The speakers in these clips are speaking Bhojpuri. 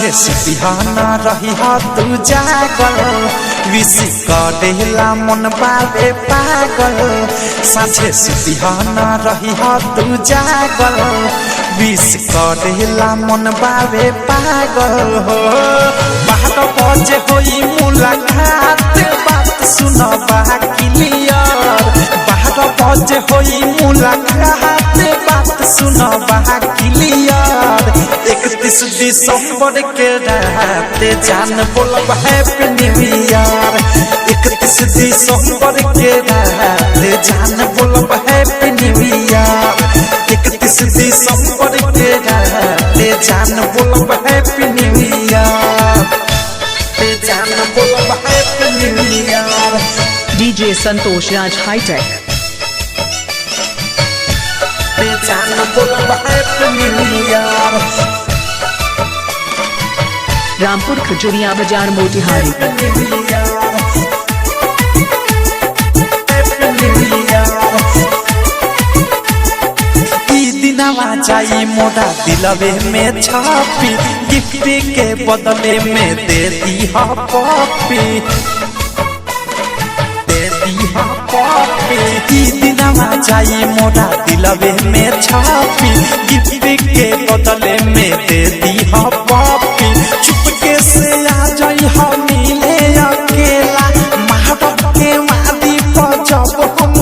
साझे सिपिहाना रही तू जागल विश करेला मन बाबे पागल साझे सिपिहाना रही तू जागल विश करेला मन बाबे पागल हो 12 बजे होई मुलाकात बात सुनबा क्लियर 12 बजे होई मुलाकात बात सुनबा क्लियर 31 दिसंबर के रात जान बोलब हैप्पी न्यू ईयर 31 दिसंबर के रात जान बोलब हैप्पी न्यू ईयर 31 दिसंबर के रात जान बोलब हैप्पी न्यू ईयर जान बोलब happy new year. DJ Santosh Raj hitech जान बोलब happy new year. Rampur Khajuria बाजार मोतिहारी जाई मोरा दिलवे में छापी गिफ्ट के बदले में दे दी पॉपी दिनवा जाई मोरा दिलवे में छापी गिफ्ट के बदले में दे दी पॉपी चुपके से आ जाई हम मिले अकेला महाबत के वादी पर जब हम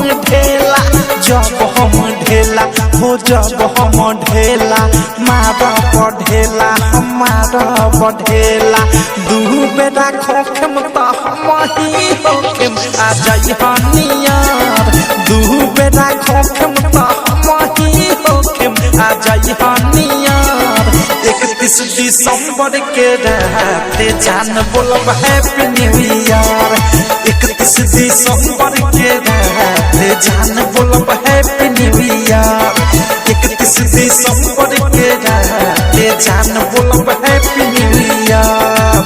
ढेला हो जब हम ढेला मारा बढ़ेला हमारा बढ़ेला दू बेटा खोखम तो हम ही होखम आ जाई हनियार दू बेटा खोखम तो हम ही होखम आ जाई हनियार 31 दिसंबर के रात जान बोलब हैप्पी न्यू ईयर 31 दिसंबर के रात जान बोलब हैप्पी न्यू ईयर 31 दिसंबर के रात जान बोलब हैप्पी न्यू ईयर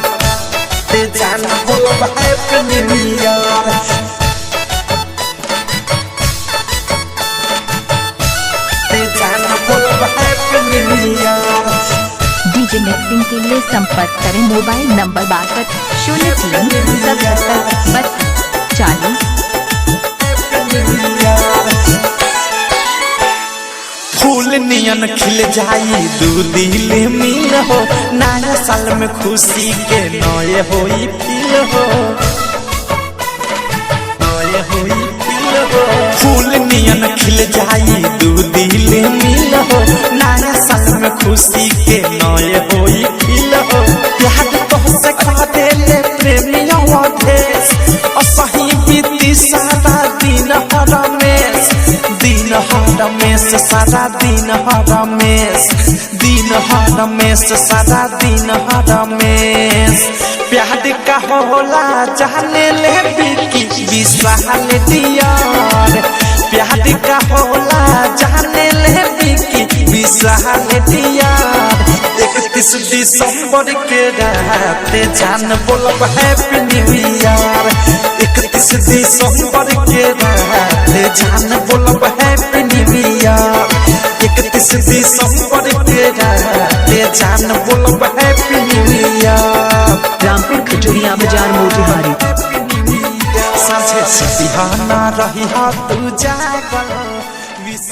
जान बोलब हैप्पी न्यू ईयर जान बोलब happy new year. DJ mixing के लिए संपर्क करें मोबाइल नंबर 62 फूल नियन खिल जाई दू दिल मिल हो नया साल में खुशी के नए होई फील हो नए होई फील हो फूल नियन खिल जाई दू दिल मिल हो नया साल में खुशी के नए होई फील हो प्यार तो से खा देले प्रेमियों देश असही बीती सारा दिन रमेश सारा दिन रमेश सारा दिन रमेश प्यार का होला जाने ले बिकी विशाल दियार प्यार का होला जाने ले बिकी विशाल दियार 31 दिसंबर के रात जान बोलब हैप्पी न्यू ईयर 31 दिसंबर के रात जान बोलब हैप्पी न्यू ईयर 31 दिसंबर के रात जान बोलब happy new year. Rampur Khajuria बाजार मोतिहारी साझे सिपिहाना रही तू जागल विश